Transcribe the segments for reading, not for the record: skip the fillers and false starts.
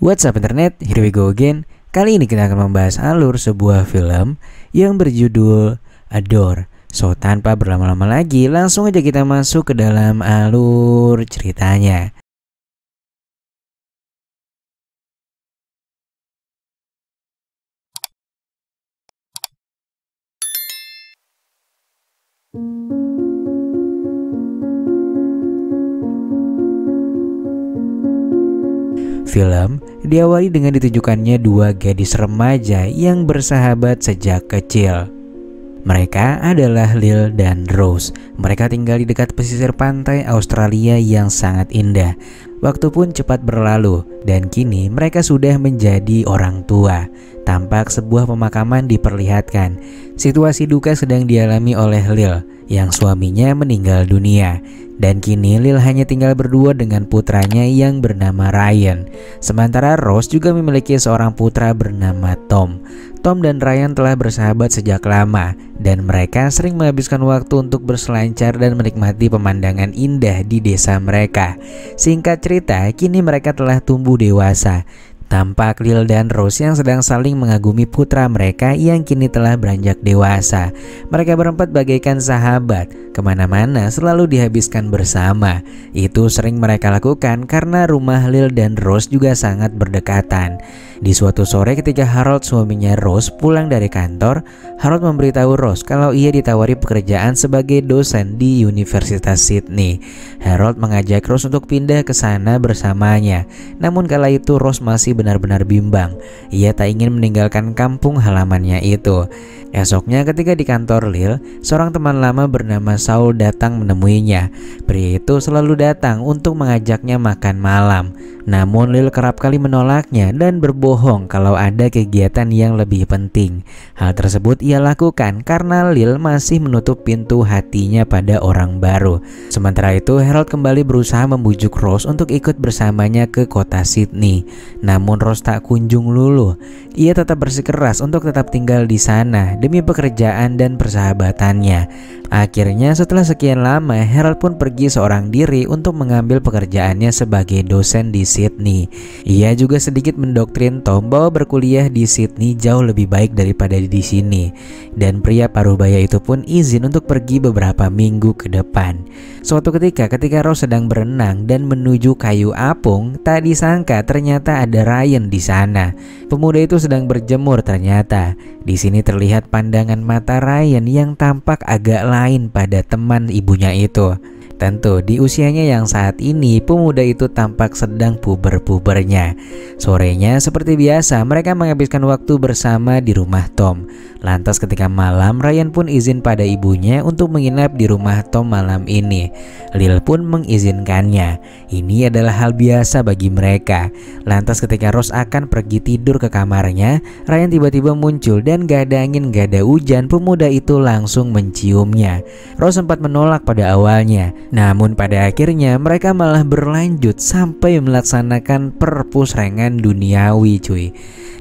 What's up internet, here we go again. Kali ini kita akan membahas alur sebuah film yang berjudul Adore. So tanpa berlama-lama lagi, langsung aja kita masuk ke dalam alur ceritanya. Film diawali dengan ditunjukkannya dua gadis remaja yang bersahabat sejak kecil. Mereka adalah Lil dan Rose. Mereka tinggal di dekat pesisir pantai Australia yang sangat indah. Waktu pun cepat berlalu dan kini mereka sudah menjadi orang tua. Tampak sebuah pemakaman diperlihatkan. Situasi duka sedang dialami oleh Lil yang suaminya meninggal dunia. Dan kini Lil hanya tinggal berdua dengan putranya yang bernama Ryan. Sementara Rose juga memiliki seorang putra bernama Tom. Tom dan Ryan telah bersahabat sejak lama dan mereka sering menghabiskan waktu untuk berselancar dan menikmati pemandangan indah di desa mereka. Singkat cerita, kini mereka telah tumbuh dewasa. Tampak Lil dan Rose yang sedang saling mengagumi putra mereka yang kini telah beranjak dewasa. Mereka berempat bagaikan sahabat, kemana-mana selalu dihabiskan bersama. Itu sering mereka lakukan karena rumah Lil dan Rose juga sangat berdekatan. Di suatu sore ketika Harold, suaminya Rose, pulang dari kantor, Harold memberitahu Rose kalau ia ditawari pekerjaan sebagai dosen di Universitas Sydney. Harold mengajak Rose untuk pindah ke sana bersamanya. Namun kala itu Rose masih benar-benar bimbang. Ia tak ingin meninggalkan kampung halamannya itu. Esoknya ketika di kantor Lil, seorang teman lama bernama Saul datang menemuinya. Pria itu selalu datang untuk mengajaknya makan malam. Namun Lil kerap kali menolaknya dan berbohong kalau ada kegiatan yang lebih penting. Hal tersebut ia lakukan karena Lil masih menutup pintu hatinya pada orang baru. Sementara itu Harold kembali berusaha membujuk Rose untuk ikut bersamanya ke kota Sydney. Namun Rose tak kunjung luluh. Ia tetap bersikeras untuk tetap tinggal di sana demi pekerjaan dan persahabatannya. Akhirnya setelah sekian lama, Harold pun pergi seorang diri untuk mengambil pekerjaannya sebagai dosen di Sydney. Ia juga sedikit mendoktrin Tom bahwa berkuliah di Sydney jauh lebih baik daripada di sini. Dan pria parubaya itu pun izin untuk pergi beberapa minggu ke depan. Suatu ketika Rose sedang berenang dan menuju kayu apung, tak disangka ternyata ada Ryan di sana. Pemuda itu sedang berjemur ternyata. Di sini terlihat pandangan mata Ryan yang tampak agak lain pada teman ibunya itu. Tentu di usianya yang saat ini pemuda itu tampak sedang puber-pubernya. Sorenya seperti biasa mereka menghabiskan waktu bersama di rumah Tom. Lantas ketika malam Ryan pun izin pada ibunya untuk menginap di rumah Tom malam ini. Lil pun mengizinkannya. Ini adalah hal biasa bagi mereka. Lantas ketika Rose akan pergi tidur ke kamarnya, Ryan tiba-tiba muncul dan gak ada angin gak ada hujan, pemuda itu langsung menciumnya. Rose sempat menolak pada awalnya. Namun pada akhirnya mereka malah berlanjut sampai melaksanakan perpusrengan duniawi cuy.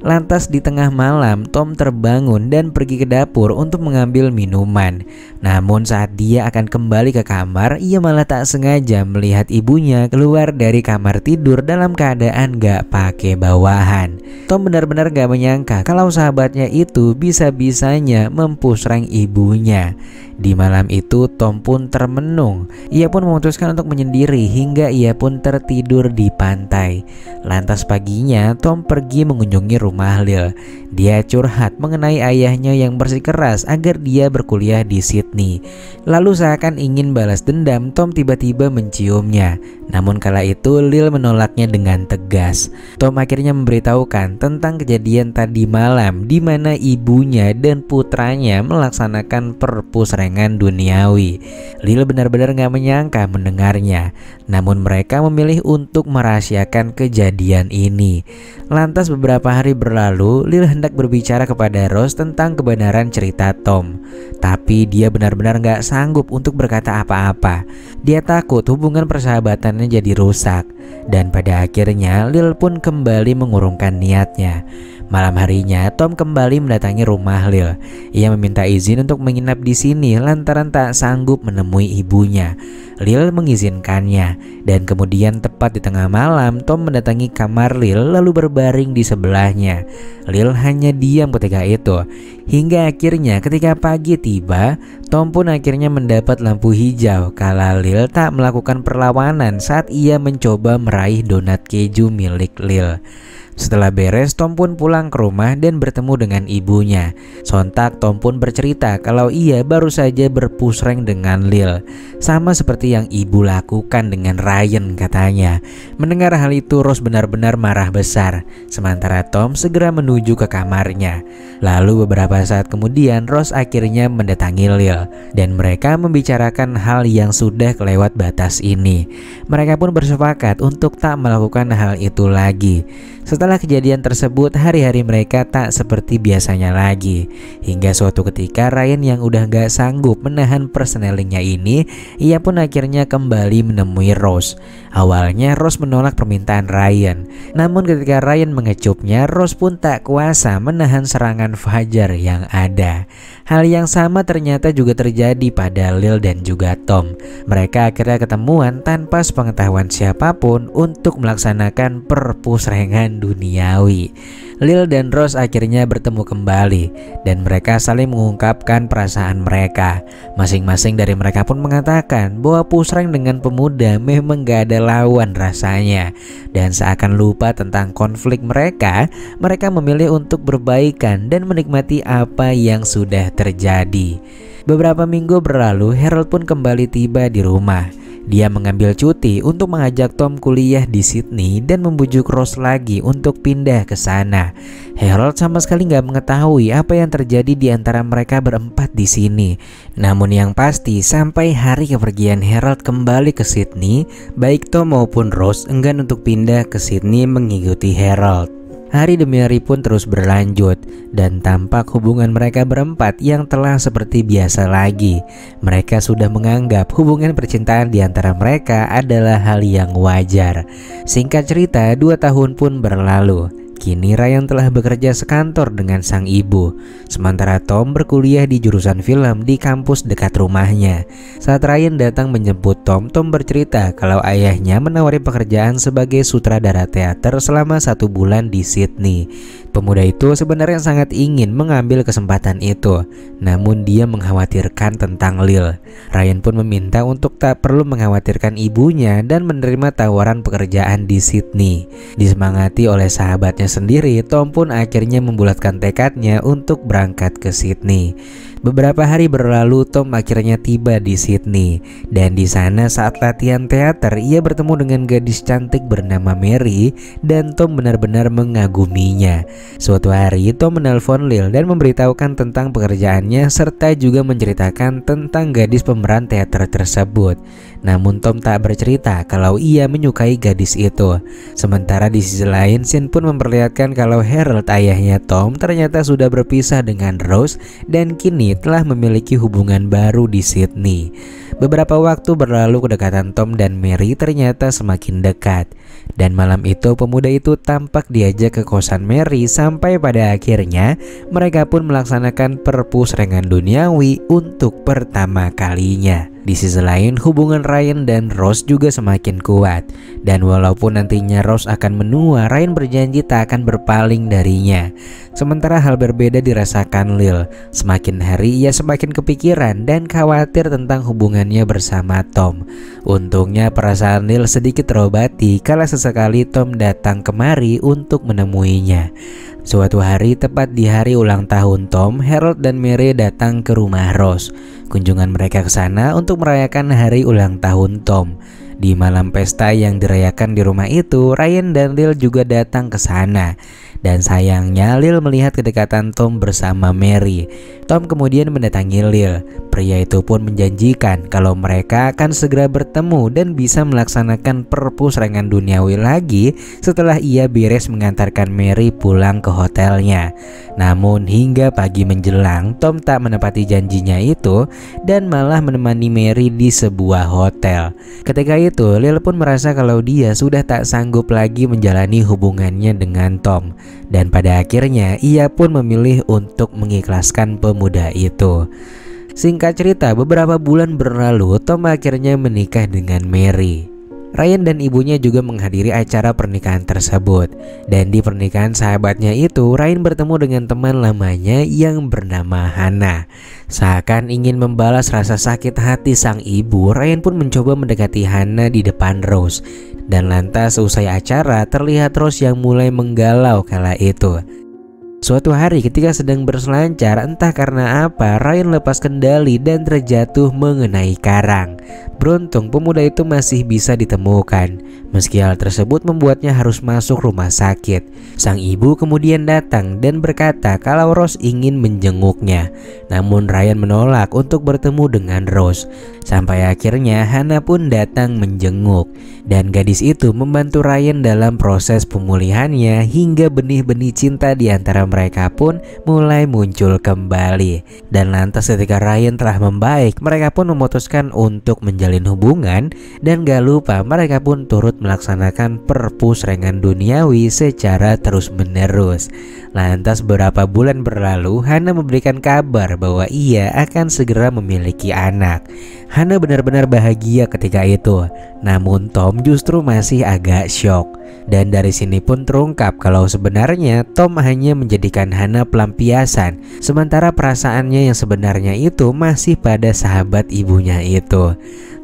Lantas di tengah malam Tom terbangun dan pergi ke dapur untuk mengambil minuman. Namun saat dia akan kembali ke kamar, ia malah tak sengaja melihat ibunya keluar dari kamar tidur dalam keadaan gak pakai bawahan. Tom benar-benar gak menyangka kalau sahabatnya itu bisa-bisanya mempusreng ibunya. Di malam itu Tom pun termenung. Ia pun memutuskan untuk menyendiri hingga ia pun tertidur di pantai. Lantas paginya Tom pergi mengunjungi rumah Lil. Dia curhat mengenai ayahnya yang bersikeras agar dia berkuliah di Sydney. Lalu seakan ingin balas dendam, Tom tiba-tiba menciumnya. Namun kala itu Lil menolaknya dengan tegas. Tom akhirnya memberitahukan tentang kejadian tadi malam di mana ibunya dan putranya melaksanakan perpusrengan duniawi. Lil benar-benar gak menyangka mendengarnya. Namun mereka memilih untuk merahasiakan kejadian ini. Lantas beberapa hari berlalu, Lil hendak berbicara kepada Rose tentang kebenaran cerita Tom. Tapi dia benar-benar gak sanggup untuk berkata apa-apa. Dia takut hubungan persahabatannya jadi rusak. Dan pada akhirnya Lil pun kembali mengurungkan niatnya. Malam harinya, Tom kembali mendatangi rumah Lil. Ia meminta izin untuk menginap di sini lantaran tak sanggup menemui ibunya. Lil mengizinkannya, dan kemudian tepat di tengah malam Tom mendatangi kamar Lil lalu berbaring di sebelahnya. Lil hanya diam ketika itu, hingga akhirnya ketika pagi tiba, Tom pun akhirnya mendapat lampu hijau kala Lil tak melakukan perlawanan saat ia mencoba meraih donat keju milik Lil. Setelah beres, Tom pun pulang ke rumah dan bertemu dengan ibunya. Sontak Tom pun bercerita kalau ia baru saja berpusreng dengan Lil, sama seperti yang ibu lakukan dengan Ryan katanya. Mendengar hal itu, Rose benar-benar marah besar, sementara Tom segera menuju ke kamarnya. Lalu beberapa saat kemudian Rose akhirnya mendatangi Lil, dan mereka membicarakan hal yang sudah kelewat batas ini. Mereka pun bersepakat untuk tak melakukan hal itu lagi. Setelah kejadian tersebut, hari-hari mereka tak seperti biasanya lagi. Hingga suatu ketika Ryan yang udah gak sanggup menahan personelingnya ini, ia pun akhirnya kembali menemui Rose. Awalnya Rose menolak permintaan Ryan, namun ketika Ryan mengecupnya, Rose pun tak kuasa menahan serangan fajar yang ada. Hal yang sama ternyata juga terjadi pada Lil dan juga Tom. Mereka akhirnya ketemuan tanpa sepengetahuan siapapun untuk melaksanakan perpusrengan duniawi. Lil dan Rose akhirnya bertemu kembali, dan mereka saling mengungkapkan perasaan mereka. Masing-masing dari mereka pun mengatakan bahwa pusreng dengan pemuda memang gak ada lawan rasanya. Dan seakan lupa tentang konflik mereka memilih untuk berbaikan dan menikmati apa yang sudah terjadi. Beberapa minggu berlalu, Harold pun kembali tiba di rumah. Dia mengambil cuti untuk mengajak Tom kuliah di Sydney dan membujuk Rose lagi untuk pindah ke sana. Harold sama sekali nggak mengetahui apa yang terjadi di antara mereka berempat di sini. Namun yang pasti, sampai hari kepergian Harold kembali ke Sydney, baik Tom maupun Rose enggan untuk pindah ke Sydney mengikuti Harold. Hari demi hari pun terus berlanjut, dan tampak hubungan mereka berempat yang telah seperti biasa lagi. Mereka sudah menganggap hubungan percintaan di antara mereka adalah hal yang wajar. Singkat cerita, 2 tahun pun berlalu. Kini Ryan telah bekerja sekantor dengan sang ibu, sementara Tom berkuliah di jurusan film di kampus dekat rumahnya. Saat Ryan datang menjemput Tom bercerita kalau ayahnya menawari pekerjaan sebagai sutradara teater selama 1 bulan di Sydney. Pemuda itu sebenarnya sangat ingin mengambil kesempatan itu, namun dia mengkhawatirkan tentang Lil. Ryan pun meminta untuk tak perlu mengkhawatirkan ibunya dan menerima tawaran pekerjaan di Sydney. Disemangati oleh sahabatnya sendiri, Tom pun akhirnya membulatkan tekadnya untuk berangkat ke Sydney. Beberapa hari berlalu, Tom akhirnya tiba di Sydney, dan di sana saat latihan teater ia bertemu dengan gadis cantik bernama Mary, dan Tom benar-benar mengaguminya. Suatu hari Tom menelpon Lil dan memberitahukan tentang pekerjaannya serta juga menceritakan tentang gadis pemeran teater tersebut. Namun Tom tak bercerita kalau ia menyukai gadis itu. Sementara di sisi lain, scene pun memperlihatkan kalau Harold, ayahnya Tom, ternyata sudah berpisah dengan Rose dan kini telah memiliki hubungan baru di Sydney. Beberapa waktu berlalu, kedekatan Tom dan Mary ternyata semakin dekat. Dan malam itu pemuda itu tampak diajak ke kosan Mary sampai pada akhirnya mereka pun melaksanakan perpusrengan duniawi untuk pertama kalinya. Di sisi lain, hubungan Ryan dan Rose juga semakin kuat. Dan walaupun nantinya Rose akan menua, Ryan berjanji tak akan berpaling darinya. Sementara hal berbeda dirasakan Lil. Semakin hari ia semakin kepikiran dan khawatir tentang hubungannya bersama Tom. Untungnya perasaan Lil sedikit terobati kala sesekali Tom datang kemari untuk menemuinya. Suatu hari tepat di hari ulang tahun Tom, Harold dan Mary datang ke rumah Rose. Kunjungan mereka ke sana untuk merayakan hari ulang tahun Tom. Di malam pesta yang dirayakan di rumah itu, Ryan dan Lil juga datang ke sana. Dan sayangnya Lil melihat kedekatan Tom bersama Mary. Tom kemudian mendatangi Lil. Pria itu pun menjanjikan kalau mereka akan segera bertemu dan bisa melaksanakan perpusrengan duniawi lagi setelah ia beres mengantarkan Mary pulang ke hotelnya. Namun hingga pagi menjelang, Tom tak menepati janjinya itu dan malah menemani Mary di sebuah hotel. Ketika itu Lil pun merasa kalau dia sudah tak sanggup lagi menjalani hubungannya dengan Tom. Dan pada akhirnya ia pun memilih untuk mengikhlaskan pemuda itu. Singkat cerita, beberapa bulan berlalu, Tom akhirnya menikah dengan Mary. Ryan dan ibunya juga menghadiri acara pernikahan tersebut. Dan di pernikahan sahabatnya itu, Ryan bertemu dengan teman lamanya yang bernama Hannah. Seakan ingin membalas rasa sakit hati sang ibu, Ryan pun mencoba mendekati Hannah di depan Rose. Dan lantas usai acara, terlihat Rose yang mulai menggalau kala itu. Suatu hari ketika sedang berselancar, entah karena apa, Ryan lepas kendali dan terjatuh mengenai karang. Beruntung pemuda itu masih bisa ditemukan. Meski hal tersebut membuatnya harus masuk rumah sakit. Sang ibu kemudian datang dan berkata kalau Rose ingin menjenguknya. Namun Ryan menolak untuk bertemu dengan Rose. Sampai akhirnya Hannah pun datang menjenguk. Dan gadis itu membantu Ryan dalam proses pemulihannya hingga benih-benih cinta di antara mereka pun mulai muncul kembali. Dan lantas ketika Ryan telah membaik, mereka pun memutuskan untuk menjalin hubungan. Dan gak lupa mereka pun turut melaksanakan perpusrengan duniawi secara terus-menerus. Lantas beberapa bulan berlalu, Hannah memberikan kabar bahwa ia akan segera memiliki anak. Hannah benar-benar bahagia ketika itu. Namun Tom justru masih agak syok. Dan dari sini pun terungkap kalau sebenarnya Tom hanya menjadikan Hannah pelampiasan, sementara perasaannya yang sebenarnya itu masih pada sahabat ibunya itu.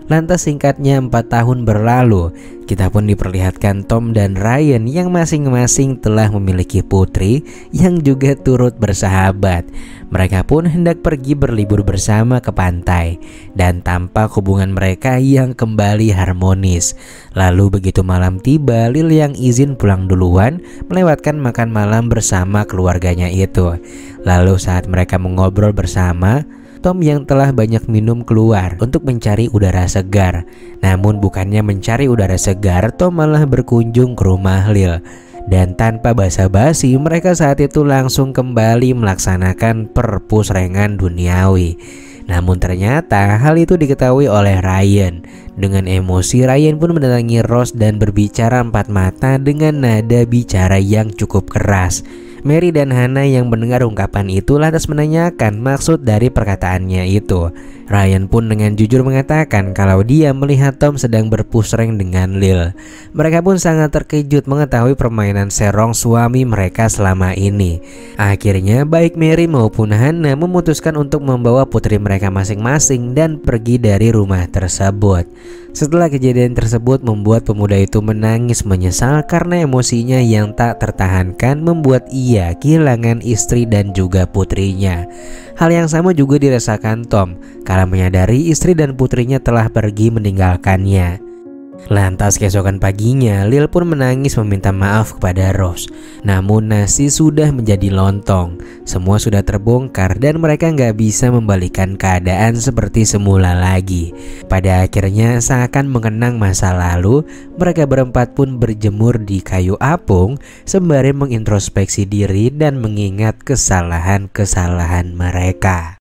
Lantas singkatnya 4 tahun berlalu, kita pun diperlihatkan Tom dan Ryan yang masing-masing telah memiliki putri yang juga turut bersahabat. Mereka pun hendak pergi berlibur bersama ke pantai dan tampak hubungan mereka yang kembali harmonis. Lalu begitu malam tiba, Lil yang izin pulang duluan melewatkan makan malam bersama keluarganya itu. Lalu saat mereka mengobrol bersama, Tom yang telah banyak minum keluar untuk mencari udara segar. Namun bukannya mencari udara segar, Tom malah berkunjung ke rumah Lil. Dan tanpa basa-basi mereka saat itu langsung kembali melaksanakan perpusrengan duniawi. Namun ternyata hal itu diketahui oleh Ryan. Dengan emosi Ryan pun mendatangi Rose dan berbicara empat mata dengan nada bicara yang cukup keras. Mary dan Hannah yang mendengar ungkapan itu lantas menanyakan maksud dari perkataannya itu. Ryan pun dengan jujur mengatakan kalau dia melihat Tom sedang berpusreng dengan Lil. Mereka pun sangat terkejut mengetahui permainan serong suami mereka selama ini. Akhirnya baik Mary maupun Hannah memutuskan untuk membawa putri mereka masing-masing dan pergi dari rumah tersebut. Setelah kejadian tersebut membuat pemuda itu menangis menyesal karena emosinya yang tak tertahankan membuat ia kehilangan istri dan juga putrinya. Hal yang sama juga dirasakan Tom karena menyadari istri dan putrinya telah pergi meninggalkannya. Lantas keesokan paginya Lil pun menangis meminta maaf kepada Rose. Namun nasi sudah menjadi lontong. Semua sudah terbongkar dan mereka nggak bisa membalikan keadaan seperti semula lagi. Pada akhirnya seakan mengenang masa lalu, mereka berempat pun berjemur di kayu apung sembari mengintrospeksi diri dan mengingat kesalahan-kesalahan mereka.